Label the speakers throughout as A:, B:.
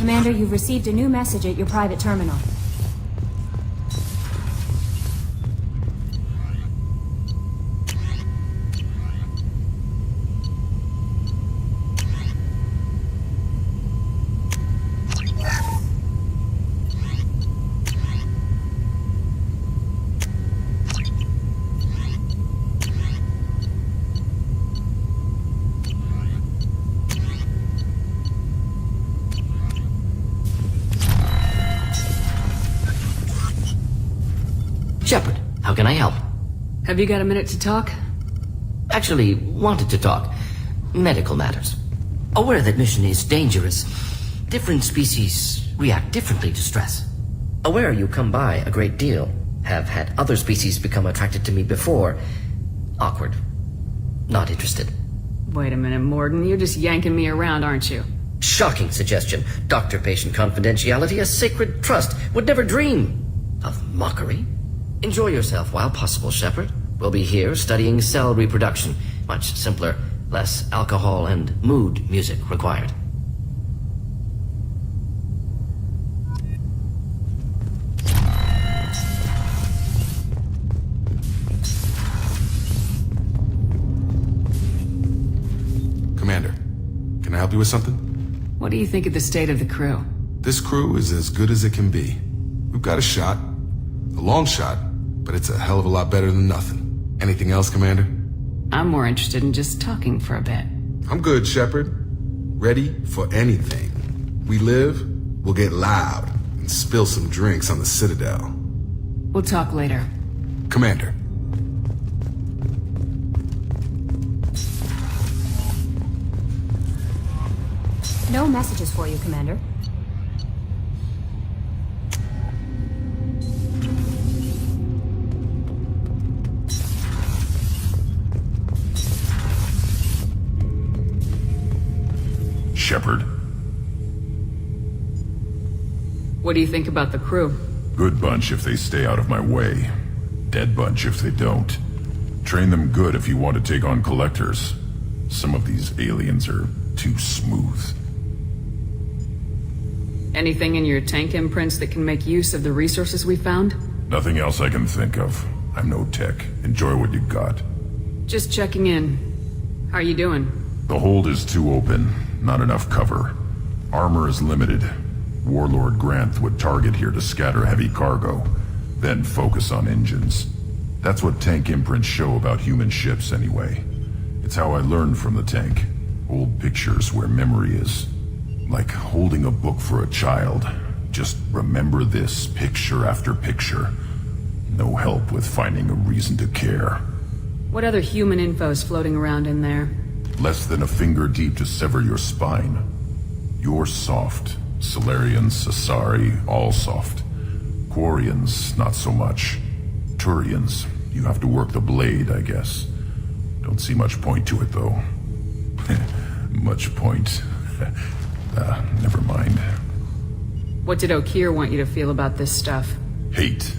A: Commander, you've received a new message at your private terminal.
B: Shepard, how can I help?
C: Have you got a minute to talk?
B: Actually, wanted to talk. Medical matters. Aware that mission is dangerous. Different species react differently to stress. Aware you come by a great deal. Have had other species become attracted to me before. Awkward. Not interested.
C: Wait a minute, Morgan. You're just yanking me around, aren't you?
B: Shocking suggestion. Doctor-patient confidentiality, a sacred trust. Would never dream of mockery. Enjoy yourself while possible, Shepard. We'll be here studying cell reproduction. Much simpler, less alcohol and mood music required.
D: Commander, can I help you with something?
C: What do you think of the state of the crew?
D: This crew is as good as it can be. We've got a shot. A long shot, but it's a hell of a lot better than nothing. Anything else, Commander?
C: I'm more interested in just talking for a bit.
D: I'm good, Shepard. Ready for anything. We live, we'll get loud, and spill some drinks on the Citadel.
C: We'll talk later.
D: Commander.
A: No messages for you, Commander.
E: Shepard.
C: What do you think about the crew?
E: Good bunch if they stay out of my way. Dead bunch if they don't. Train them good if you want to take on collectors. Some of these aliens are too smooth.
C: Anything in your tank imprints that can make use of the resources we found?
E: Nothing else I can think of. I'm no tech. Enjoy what you got.
C: Just checking in. How are you doing?
E: The hold is too open. Not enough cover. Armor is limited. Warlord Granth would target here to scatter heavy cargo, then focus on engines. That's what tank imprints show about human ships anyway. It's how I learned from the tank. Old pictures where memory is. Like holding a book for a child. Just remember this picture after picture. No help with finding a reason to care.
C: What other human info's floating around in there?
E: Less than a finger deep to sever your spine. You're soft. Solarians, Asari, all soft. Quarians, not so much. Turians, you have to work the blade, I guess. Don't see much point to it, though. Much point. Never mind.
C: What did Okeer want you to feel about this stuff?
E: Hate.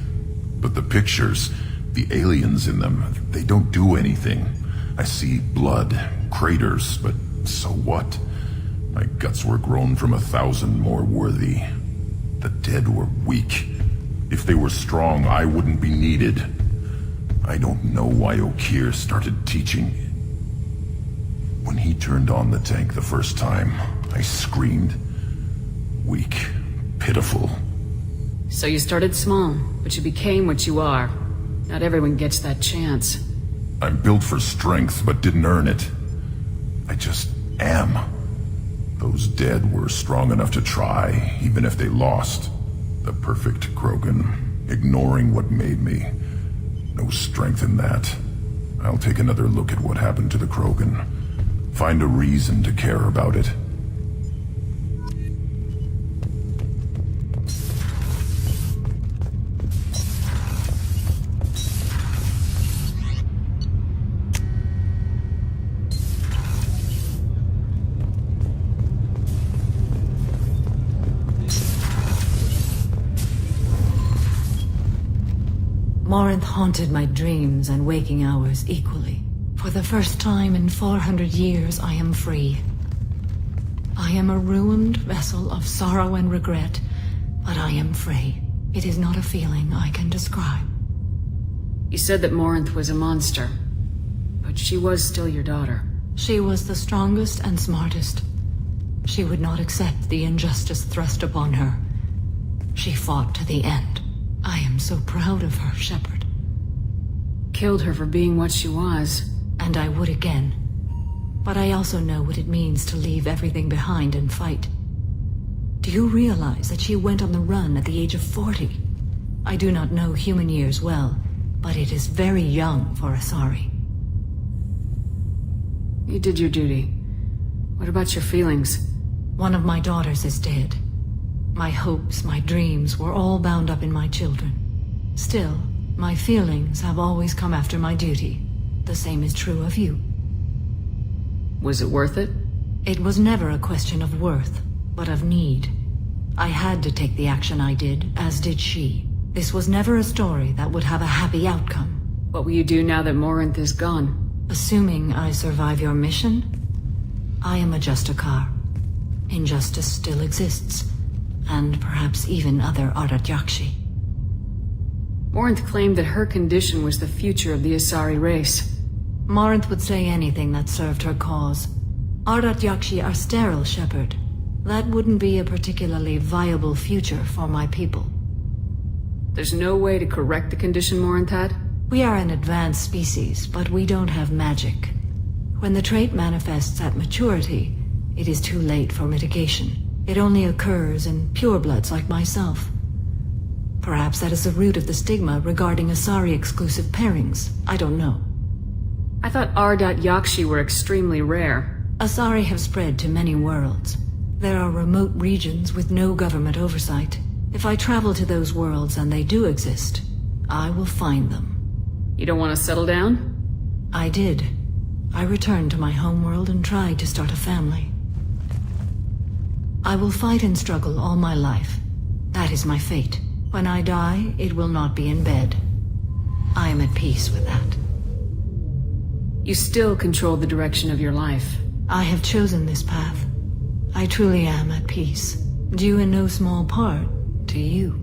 E: But the pictures, the aliens in them, they don't do anything. I see blood, craters, but so what? My guts were grown from 1,000 more worthy. The dead were weak. If they were strong, I wouldn't be needed. I don't know why Okeer started teaching. When he turned on the tank the first time, I screamed. Weak, pitiful.
C: So you started small, but you became what you are. Not everyone gets that chance.
E: I'm built for strength, but didn't earn it. I just am. Those dead were strong enough to try, even if they lost. The perfect Krogan, ignoring what made me. No strength in that. I'll take another look at what happened to the Krogan. Find a reason to care about it.
F: Morinth haunted my dreams and waking hours equally. For the first time in 400 years, I am free. I am a ruined vessel of sorrow and regret, but I am free. It is not a feeling I can describe.
C: You said that Morinth was a monster, but she was still your daughter.
F: She was the strongest and smartest. She would not accept the injustice thrust upon her. She fought to the end. I am so proud of her, Shepard.
C: Killed her for being what she was.
F: And I would again. But I also know what it means to leave everything behind and fight. Do you realize that she went on the run at the age of 40? I do not know human years well, but it is very young for Asari.
C: You did your duty. What about your feelings?
F: One of my daughters is dead. My hopes, my dreams were all bound up in my children. Still, my feelings have always come after my duty. The same is true of you.
C: Was it worth it?
F: It was never a question of worth, but of need. I had to take the action I did, as did she. This was never a story that would have a happy outcome.
C: What will you do now that Morinth is gone?
F: Assuming I survive your mission, I am a Justicar. Injustice still exists, and perhaps even other Ardat-Yakshi.
C: Morinth claimed that her condition was the future of the Asari race.
F: Morinth would say anything that served her cause. Ardat-Yakshi are sterile, Shepard. That wouldn't be a particularly viable future for my people.
C: There's no way to correct the condition Morinth had?
F: We are an advanced species, but we don't have magic. When the trait manifests at maturity, it is too late for mitigation. It only occurs in purebloods like myself. Perhaps that is the root of the stigma regarding Asari-exclusive pairings. I don't know.
C: I thought Ardat-Yakshi were extremely rare.
F: Asari have spread to many worlds. There are remote regions with no government oversight. If I travel to those worlds and they do exist, I will find them.
C: You don't want to settle down?
F: I did. I returned to my homeworld and tried to start a family. I will fight and struggle all my life. That is my fate. When I die, it will not be in bed. I am at peace with that.
C: You still control the direction of your life.
F: I have chosen this path. I truly am at peace, due in no small part to you.